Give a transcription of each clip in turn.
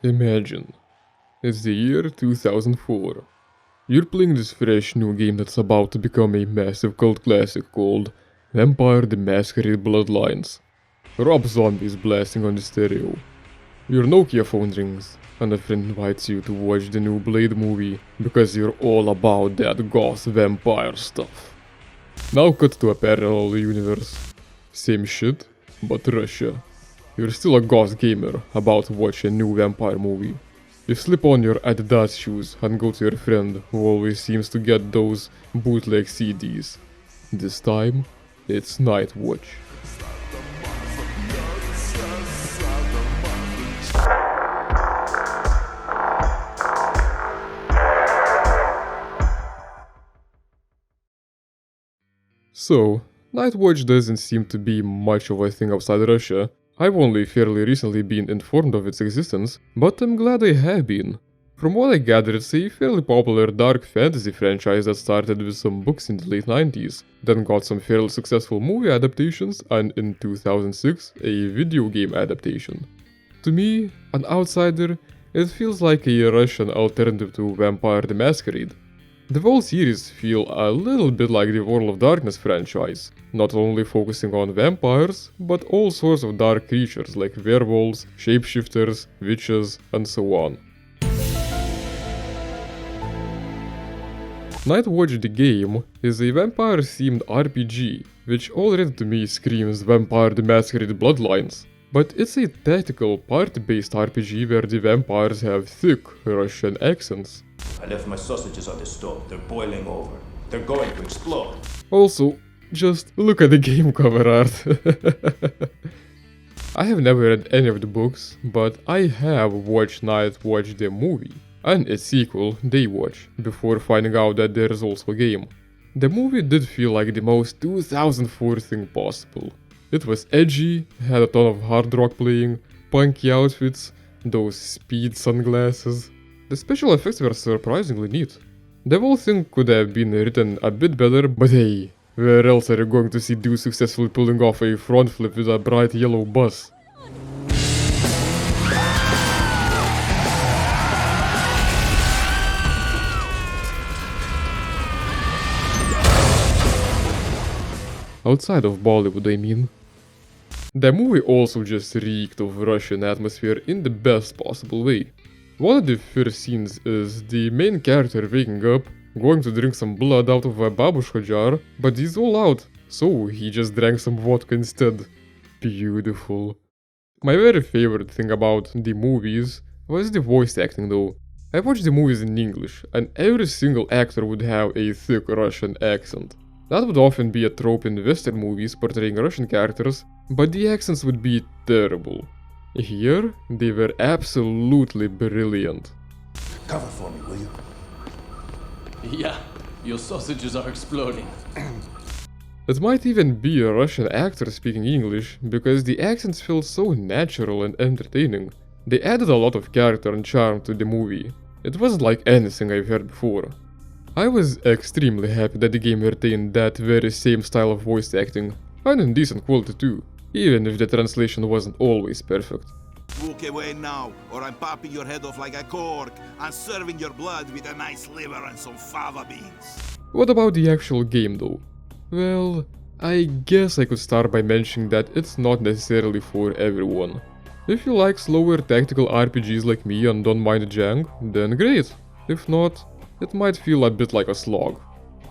Imagine, it's the year 2004. You're playing this fresh new game that's about to become a massive cult classic called Vampire the Masquerade Bloodlines. Rob Zombie is blasting on the stereo. Your Nokia phone rings, and a friend invites you to watch the new Blade movie because you're all about that goth vampire stuff. Now cut to a parallel universe. Same shit, but Russia. You're still a goth gamer about to watch a new vampire movie. You slip on your Adidas shoes and go to your friend who always seems to get those bootleg CDs. This time, it's Night Watch. So, Night Watch doesn't seem to be much of a thing outside Russia. I've only fairly recently been informed of its existence, but I'm glad I have been. From what I gather, it's a fairly popular dark fantasy franchise that started with some books in the late 90s, then got some fairly successful movie adaptations, and in 2006, a video game adaptation. To me, an outsider, it feels like a Russian alternative to Vampire the Masquerade. The whole series feel a little bit like the World of Darkness franchise, not only focusing on vampires, but all sorts of dark creatures like werewolves, shapeshifters, witches, and so on. Night Watch the game is a vampire-themed RPG, which already to me screams Vampire the Masquerade Bloodlines. But it's a tactical, party-based RPG where the vampires have thick Russian accents. I left my sausages on the stove. They're boiling over. They're going to explode. Also, just look at the game cover art. I have never read any of the books, but I have watched Night Watch the movie, and its sequel, Day Watch, before finding out that there is also a game. The movie did feel like the most 2004 thing possible. It was edgy, had a ton of hard rock playing, punky outfits, those speed sunglasses. The special effects were surprisingly neat. The whole thing could have been written a bit better, but hey, where else are you going to see dudes successfully pulling off a front flip with a bright yellow bus? Outside of Bollywood, I mean. The movie also just reeked of Russian atmosphere in the best possible way. One of the first scenes is the main character waking up, going to drink some blood out of a babushka jar, but he's all out, so he just drank some vodka instead. Beautiful. My very favorite thing about the movies was the voice acting though. I watched the movies in English, and every single actor would have a thick Russian accent. That would often be a trope in Western movies portraying Russian characters, but the accents would be terrible. Here, they were absolutely brilliant. Cover for me, will you? Yeah, your sausages are exploding. It might even be a Russian actor speaking English, because the accents felt so natural and entertaining. They added a lot of character and charm to the movie. It wasn't like anything I've heard before. I was extremely happy that the game retained that very same style of voice acting, and in decent quality too, even if the translation wasn't always perfect. Walk away now, or I'm popping your head off like a cork and serving your blood with a nice liver and some fava beans. What about the actual game though? Well, I guess I could start by mentioning that it's not necessarily for everyone. If you like slower tactical RPGs like me and don't mind the jank, then great. If not, it might feel a bit like a slog.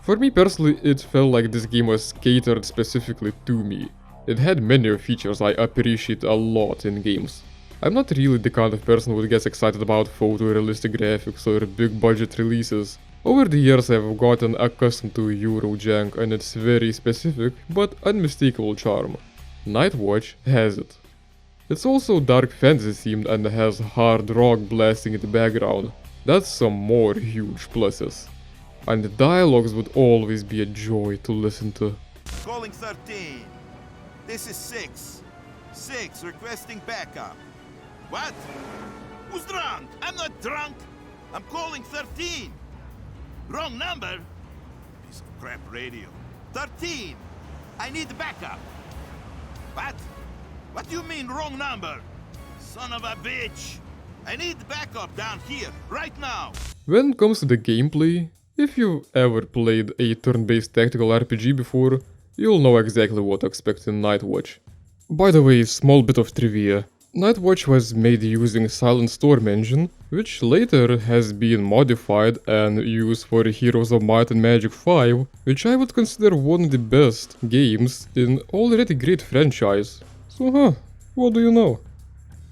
For me personally, it felt like this game was catered specifically to me. It had many features I appreciate a lot in games. I'm not really the kind of person who gets excited about photorealistic graphics or big budget releases. Over the years I've gotten accustomed to Euro jank and its very specific but unmistakable charm. Night Watch has it. It's also dark fantasy themed and has hard rock blasting in the background. That's some more huge pluses. And the dialogues would always be a joy to listen to. Calling 13. This is 6. 6 requesting backup. What? Who's drunk? I'm not drunk. I'm calling 13. Wrong number. Piece of crap radio. 13. I need backup. What? What do you mean wrong number? Son of a bitch. I need backup down here, right now. When it comes to the gameplay, if you've ever played a turn-based tactical RPG before, you'll know exactly what to expect in Nightwatch. By the way, small bit of trivia. Nightwatch was made using Silent Storm engine, which later has been modified and used for Heroes of Might and Magic 5, which I would consider one of the best games in already great franchise. So what do you know?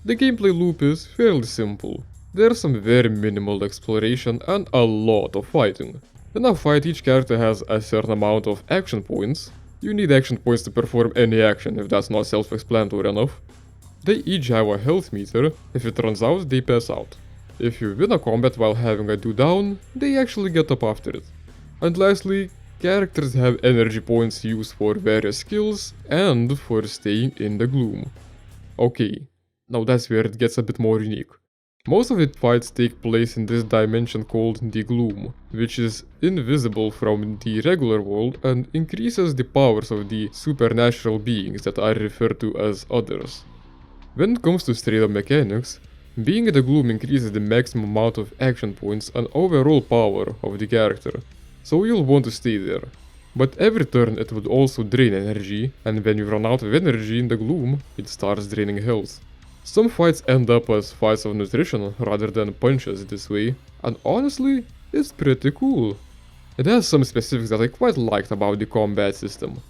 The gameplay loop is fairly simple. There's some very minimal exploration and a lot of fighting. In a fight, each character has a certain amount of action points. You need action points to perform any action if that's not self-explanatory enough. They each have a health meter. If it runs out, they pass out. If you win a combat while having a dude down, they actually get up after it. And lastly, characters have energy points used for various skills and for staying in the gloom. Okay, now that's where it gets a bit more unique. Most of the fights take place in this dimension called the Gloom, which is invisible from the regular world and increases the powers of the supernatural beings that are referred to as others. When it comes to straight up mechanics, being in the Gloom increases the maximum amount of action points and overall power of the character, so you'll want to stay there. But every turn it would also drain energy, and when you run out of energy in the Gloom, it starts draining health. Some fights end up as fights of nutrition rather than punches this way, and honestly, it's pretty cool. It has some specifics that I quite liked about the combat system.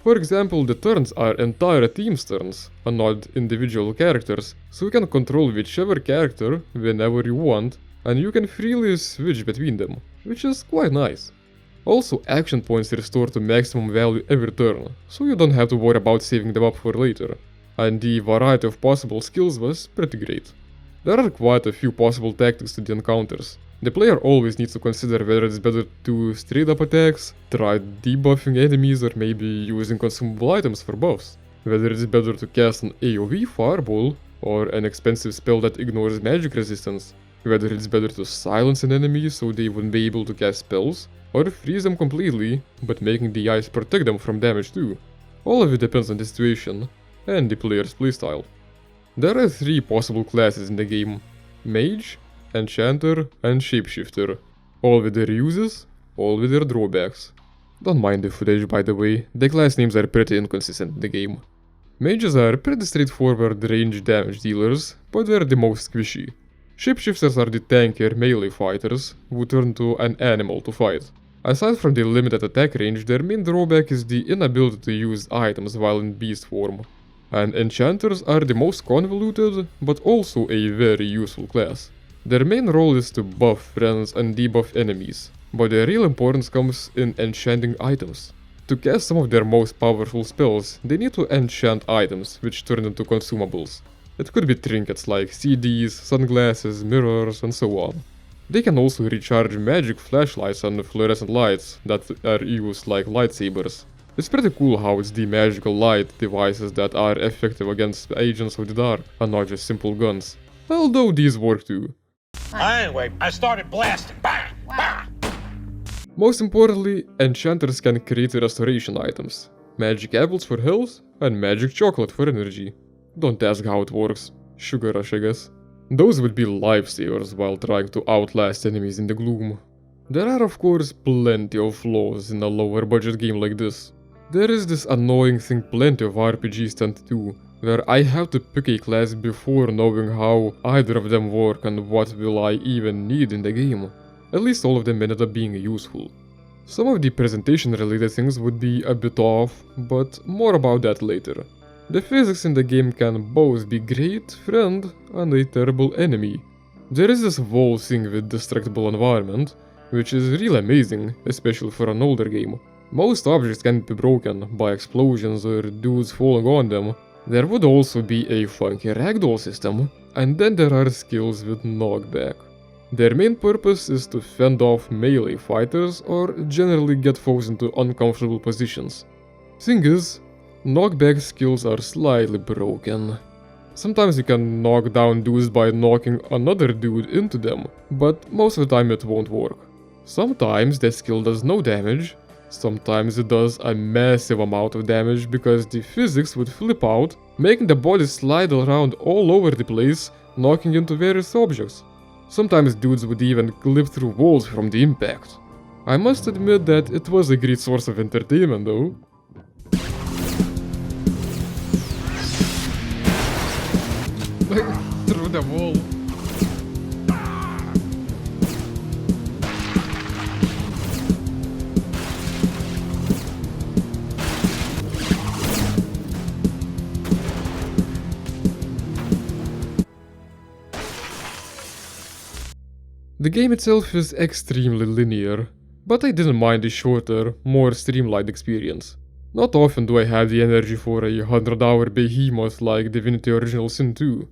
For example, the turns are entire team's turns, and not individual characters, so you can control whichever character whenever you want, and you can freely switch between them, which is quite nice. Also, action points restore to maximum value every turn, so you don't have to worry about saving them up for later. And the variety of possible skills was pretty great. There are quite a few possible tactics to the encounters. The player always needs to consider whether it's better to straight up attacks, try debuffing enemies or maybe using consumable items for buffs. Whether it's better to cast an AoE fireball or an expensive spell that ignores magic resistance. Whether it's better to silence an enemy so they wouldn't be able to cast spells, or freeze them completely, but making the ice protect them from damage too. All of it depends on the situation and the player's playstyle. There are 3 possible classes in the game: Mage, Enchanter and Shapeshifter, all with their uses, all with their drawbacks. Don't mind the footage, by the way, the class names are pretty inconsistent in the game. Mages are pretty straightforward range damage dealers, but they're the most squishy. Shapeshifters are the tankier melee fighters, who turn to an animal to fight. Aside from the limited attack range, their main drawback is the inability to use items while in beast form. And enchanters are the most convoluted, but also a very useful class. Their main role is to buff friends and debuff enemies, but their real importance comes in enchanting items. To cast some of their most powerful spells, they need to enchant items, which turn into consumables. It could be trinkets like CDs, sunglasses, mirrors, and so on. They can also recharge magic flashlights and fluorescent lights that are used like lightsabers. It's pretty cool how it's the magical light devices that are effective against agents of the dark, and not just simple guns. Although these work too. Anyway, I started blasting. Bah! Bah! Most importantly, enchanters can create restoration items. Magic apples for health, and magic chocolate for energy. Don't ask how it works. Sugar rush, I guess. Those would be lifesavers while trying to outlast enemies in the gloom. There are of course plenty of flaws in a lower budget game like this. There is this annoying thing plenty of RPGs tend to do, where I have to pick a class before knowing how either of them work and what will I even need in the game. At least all of them ended up being useful. Some of the presentation related things would be a bit off, but more about that later. The physics in the game can both be great friend and a terrible enemy. There is this whole thing with destructible environment, which is really amazing, especially for an older game. Most objects can be broken by explosions or dudes falling on them. There would also be a funky ragdoll system, and then there are skills with knockback. Their main purpose is to fend off melee fighters or generally get foes into uncomfortable positions. Thing is, knockback skills are slightly broken. Sometimes you can knock down dudes by knocking another dude into them, but most of the time it won't work. Sometimes that skill does no damage, sometimes it does a massive amount of damage because the physics would flip out, making the body slide around all over the place knocking into various objects. Sometimes dudes would even clip through walls from the impact. I must admit that it was a great source of entertainment though. Through the wall. The game itself is extremely linear, but I didn't mind the shorter, more streamlined experience. Not often do I have the energy for a 100-hour behemoth like Divinity Original Sin 2.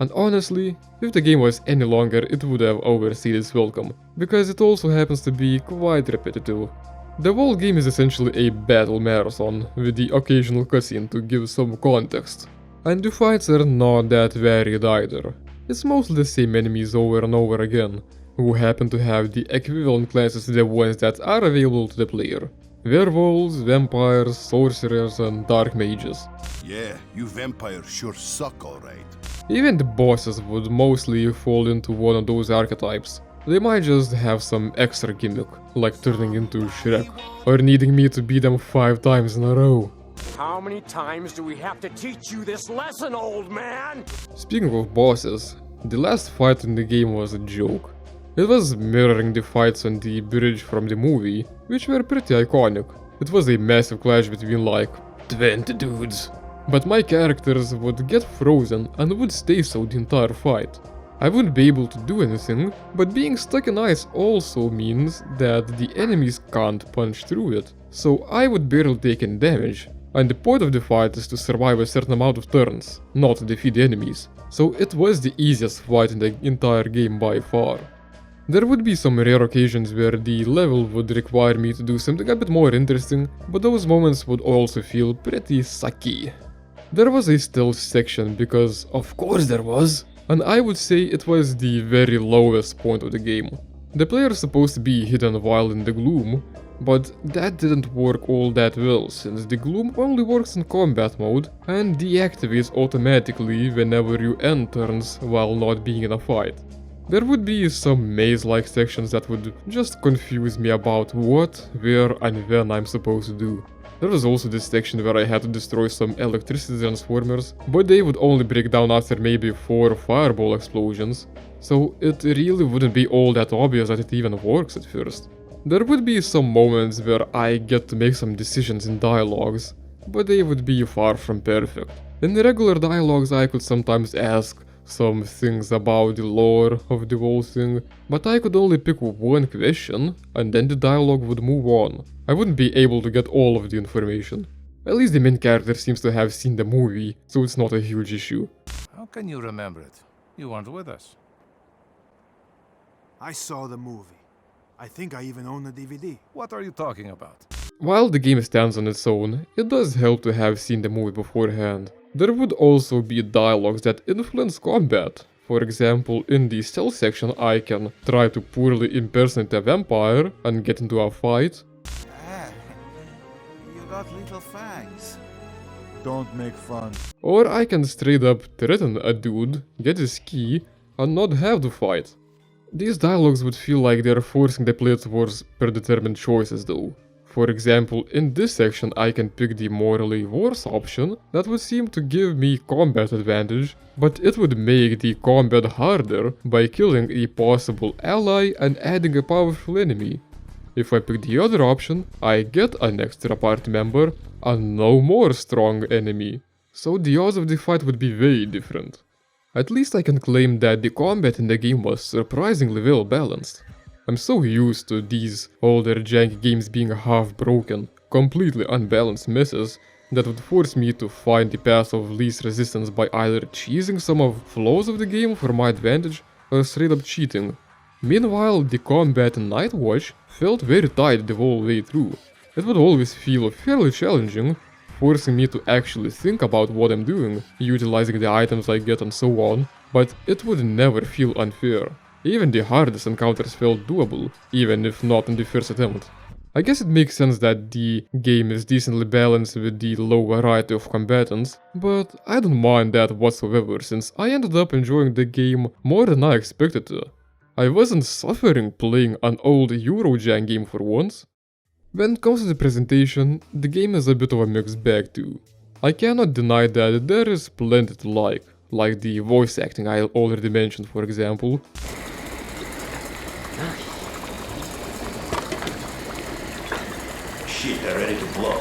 And honestly, if the game was any longer it would have overstayed its welcome, because it also happens to be quite repetitive. The whole game is essentially a battle marathon, with the occasional cutscene to give some context. And the fights are not that varied either. It's mostly the same enemies over and over again, who happen to have the equivalent classes to the ones that are available to the player. Werewolves, vampires, sorcerers and dark mages. Yeah, you vampires sure suck alright. Even the bosses would mostly fall into one of those archetypes. They might just have some extra gimmick, like turning into Shrek, or needing me to beat them 5 times in a row. How many times do we have to teach you this lesson, old man? Speaking of bosses, the last fight in the game was a joke. It was mirroring the fights on the bridge from the movie, which were pretty iconic. It was a massive clash between like 20 dudes. But my characters would get frozen and would stay so the entire fight. I wouldn't be able to do anything, but being stuck in ice also means that the enemies can't punch through it, so I would barely take any damage. And the point of the fight is to survive a certain amount of turns, not to defeat the enemies. So it was the easiest fight in the entire game by far. There would be some rare occasions where the level would require me to do something a bit more interesting, but those moments would also feel pretty sucky. There was a stealth section because of course there was, and I would say it was the very lowest point of the game. The player is supposed to be hidden while in the gloom, but that didn't work all that well since the gloom only works in combat mode and deactivates automatically whenever you end turns while not being in a fight. There would be some maze-like sections that would just confuse me about what, where and when I'm supposed to do. There was also this section where I had to destroy some electricity transformers, but they would only break down after maybe 4 fireball explosions, so it really wouldn't be all that obvious that it even works at first. There would be some moments where I get to make some decisions in dialogues, but they would be far from perfect. In the regular dialogues I could sometimes ask some things about the lore of the whole thing, but I could only pick one question and then the dialogue would move on. I wouldn't be able to get all of the information. At least the main character seems to have seen the movie, so it's not a huge issue. How can you remember it? You weren't with us. I saw the movie. I think I even own the DVD. What are you talking about? While the game stands on its own, it does help to have seen the movie beforehand. There would also be dialogues that influence combat. For example, in the stealth section I can try to poorly impersonate a vampire and get into a fight. Ah, you got little fangs. Don't make fun. Or I can straight up threaten a dude, get his key, and not have to fight. These dialogues would feel like they're forcing the player towards predetermined choices though. For example, in this section I can pick the morally worse option that would seem to give me combat advantage, but it would make the combat harder by killing a possible ally and adding a powerful enemy. If I pick the other option, I get an extra party member and no more strong enemy. So the odds of the fight would be very different. At least I can claim that the combat in the game was surprisingly well balanced. I'm so used to these older janky games being half broken, completely unbalanced messes that would force me to find the path of least resistance by either cheesing some of flaws of the game for my advantage or straight up cheating. Meanwhile, the combat in Night Watch felt very tight the whole way through. It would always feel fairly challenging, forcing me to actually think about what I'm doing, utilizing the items I get and so on, but it would never feel unfair. Even the hardest encounters felt doable, even if not in the first attempt. I guess it makes sense that the game is decently balanced with the low variety of combatants, but I don't mind that whatsoever since I ended up enjoying the game more than I expected to. I wasn't suffering playing an old Eurojank game for once. When it comes to the presentation, the game is a bit of a mixed bag too. I cannot deny that there is plenty to like the voice acting I already mentioned for example. Shit, they're ready to blow.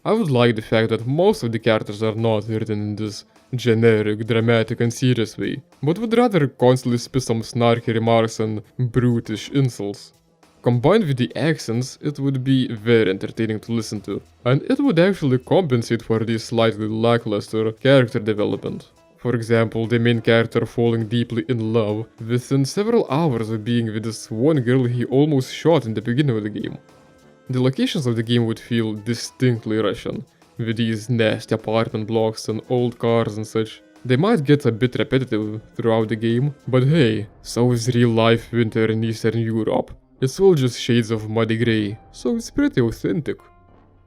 I would like the fact that most of the characters are not written in this generic, dramatic and serious way, but would rather constantly spit some snarky remarks and brutish insults. Combined with the accents, it would be very entertaining to listen to, and it would actually compensate for the slightly lackluster character development. For example, the main character falling deeply in love within several hours of being with this one girl he almost shot in the beginning of the game. The locations of the game would feel distinctly Russian, with these nasty apartment blocks and old cars and such. They might get a bit repetitive throughout the game, but hey, so is real life winter in Eastern Europe. It's all just shades of muddy grey, so it's pretty authentic.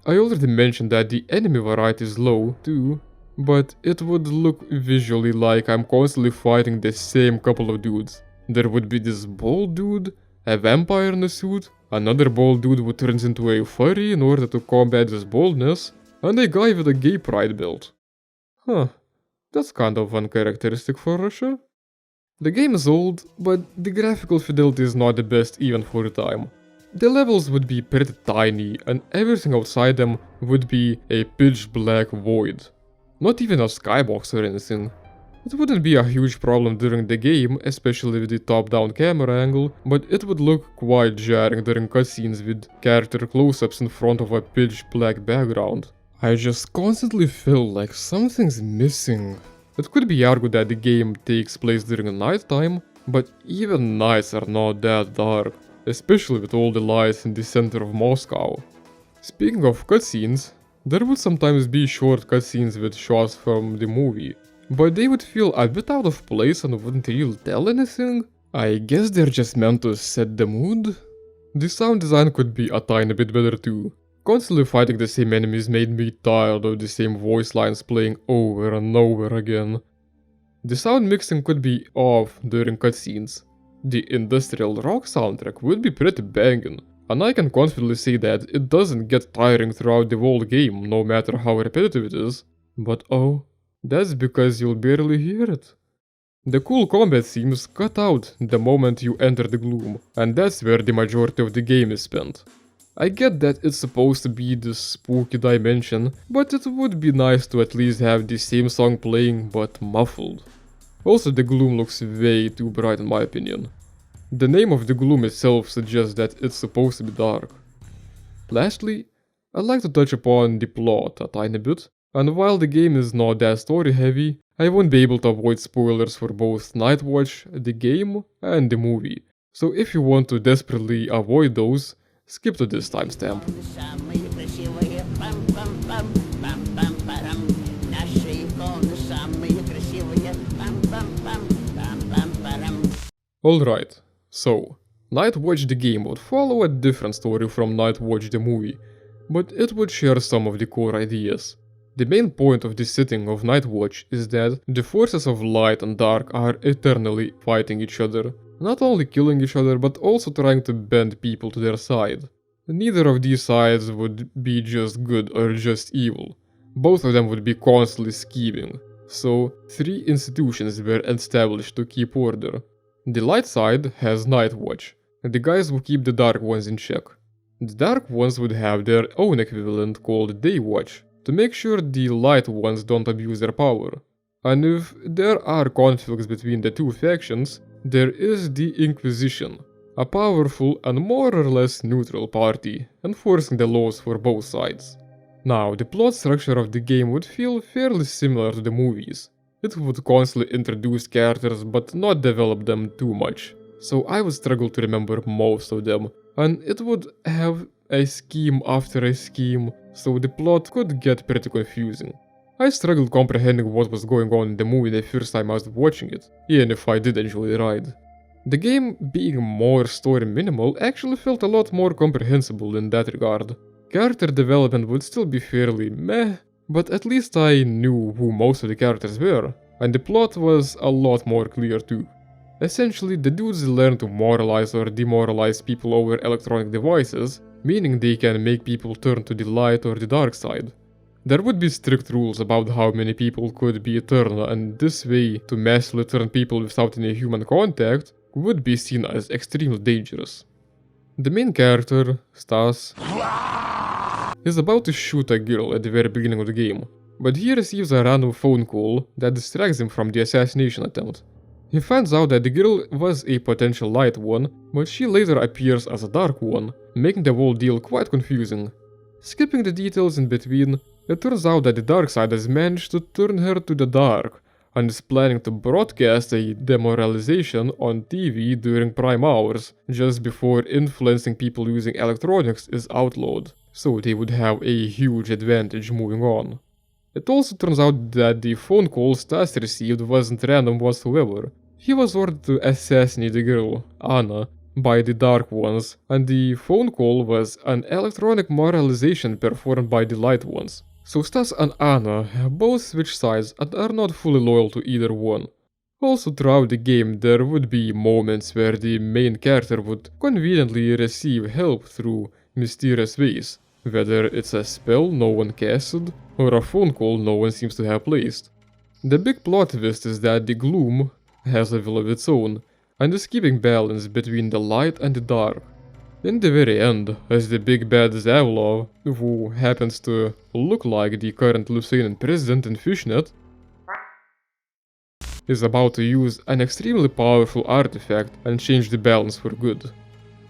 I already mentioned that the enemy variety is low too, but it would look visually like I'm constantly fighting the same couple of dudes. There would be this bald dude, a vampire in a suit, another bald dude who turns into a furry in order to combat his baldness, and a guy with a gay pride belt. Huh, that's kind of uncharacteristic for Russia. The game is old, but the graphical fidelity is not the best even for the time. The levels would be pretty tiny, and everything outside them would be a pitch black void. Not even a skybox or anything. It wouldn't be a huge problem during the game, especially with the top-down camera angle, but it would look quite jarring during cutscenes with character close-ups in front of a pitch black background. I just constantly feel like something's missing. It could be argued that the game takes place during nighttime, but even nights are not that dark, especially with all the lights in the center of Moscow. Speaking of cutscenes, there would sometimes be short cutscenes with shots from the movie, but they would feel a bit out of place and wouldn't really tell anything. I guess they're just meant to set the mood? The sound design could be a tiny bit better too. Constantly fighting the same enemies made me tired of the same voice lines playing over and over again. The sound mixing could be off during cutscenes. The industrial rock soundtrack would be pretty banging, and I can confidently say that it doesn't get tiring throughout the whole game, no matter how repetitive it is. But oh, that's because you'll barely hear it. The cool combat themes cut out the moment you enter the gloom, and that's where the majority of the game is spent. I get that it's supposed to be this spooky dimension, but it would be nice to at least have the same song playing, but muffled. Also, the gloom looks way too bright in my opinion. The name of the gloom itself suggests that it's supposed to be dark. Lastly, I'd like to touch upon the plot a tiny bit, and while the game is not that story heavy, I won't be able to avoid spoilers for both Nightwatch, the game, and the movie. So if you want to desperately avoid those, skip to this timestamp. Alright, so, Nightwatch the game would follow a different story from Nightwatch the movie, but it would share some of the core ideas. The main point of the setting of Nightwatch is that the forces of light and dark are eternally fighting each other, not only killing each other but also trying to bend people to their side. Neither of these sides would be just good or just evil. Both of them would be constantly scheming. So, three institutions were established to keep order. The light side has Nightwatch, the guys who keep the dark ones in check. The dark ones would have their own equivalent called Daywatch, to make sure the light ones don't abuse their power. And if there are conflicts between the two factions, there is the Inquisition, a powerful and more or less neutral party, enforcing the laws for both sides. Now, the plot structure of the game would feel fairly similar to the movies. It would constantly introduce characters but not develop them too much, so I would struggle to remember most of them, and it would have a scheme after a scheme, so the plot could get pretty confusing. I struggled comprehending what was going on in the movie the first time I was watching it, even if I did enjoy the ride. The game, being more story minimal, actually felt a lot more comprehensible in that regard. Character development would still be fairly meh, but at least I knew who most of the characters were, and the plot was a lot more clear too. Essentially, the dudes learn to moralize or demoralize people over electronic devices, meaning they can make people turn to the light or the dark side. There would be strict rules about how many people could be turned, and this way to massively turn people without any human contact would be seen as extremely dangerous. The main character, Stas, is about to shoot a girl at the very beginning of the game, but he receives a random phone call that distracts him from the assassination attempt. He finds out that the girl was a potential light one, but she later appears as a dark one, making the whole deal quite confusing. Skipping the details in between, it turns out that the dark side has managed to turn her to the dark, and is planning to broadcast a demoralization on TV during prime hours, just before influencing people using electronics is outlawed, so they would have a huge advantage moving on. It also turns out that the phone call Stas received wasn't random whatsoever. He was ordered to assassinate the girl, Anna, by the Dark Ones, and the phone call was an electronic moralization performed by the Light Ones. So Stas and Anna have both switched sides and are not fully loyal to either one. Also throughout the game there would be moments where the main character would conveniently receive help through mysterious ways, whether it's a spell no one casted or a phone call no one seems to have placed. The big plot twist is that the gloom has a will of its own, and is keeping balance between the light and the dark. In the very end, as the big bad Zavlov, who happens to look like the current Lithuanian president in Fishnet, is about to use an extremely powerful artifact and change the balance for good.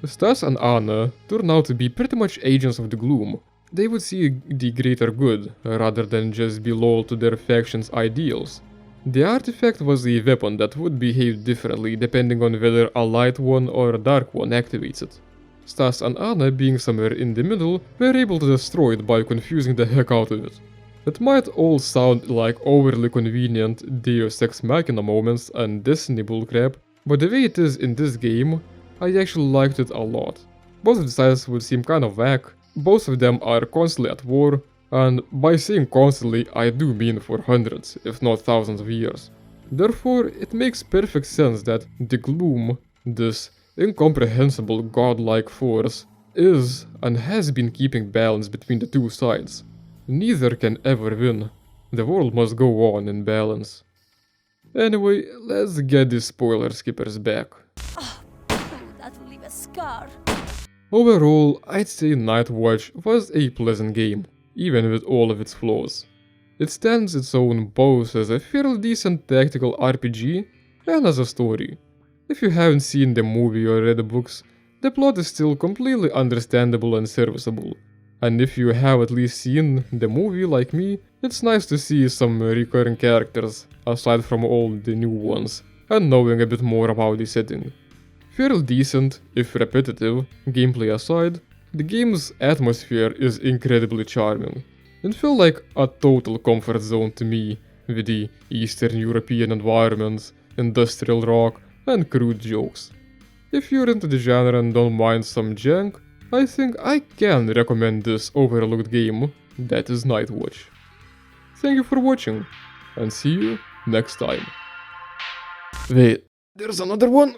Stas and Anna turn out to be pretty much agents of the gloom. They would see the greater good, rather than just be loyal to their faction's ideals. The artifact was a weapon that would behave differently depending on whether a light one or a dark one activates it. Stas and Anna, being somewhere in the middle, were able to destroy it by confusing the heck out of it. It might all sound like overly convenient Deus Ex Machina moments and Destiny bullcrap, but the way it is in this game, I actually liked it a lot. Both of the sides would seem kind of whack, both of them are constantly at war, and by saying constantly I do mean for hundreds, if not thousands of years. Therefore, it makes perfect sense that the gloom, this incomprehensible godlike force, is and has been keeping balance between the two sides. Neither can ever win. The world must go on in balance. Anyway, let's get the spoiler skippers back. Oh, that will leave a scar. Overall, I'd say Nightwatch was a pleasant game, even with all of its flaws. It stands its own both as a fairly decent tactical RPG and as a story. If you haven't seen the movie or read the books, the plot is still completely understandable and serviceable. And if you have at least seen the movie like me, it's nice to see some recurring characters, aside from all the new ones, and knowing a bit more about the setting. Fairly decent, if repetitive, gameplay aside, the game's atmosphere is incredibly charming. It felt like a total comfort zone to me, with the Eastern European environments, industrial rock, and crude jokes. If you're into the genre and don't mind some jank, I think I can recommend this overlooked game that is Nightwatch. Thank you for watching, and see you next time. Wait, there's another one?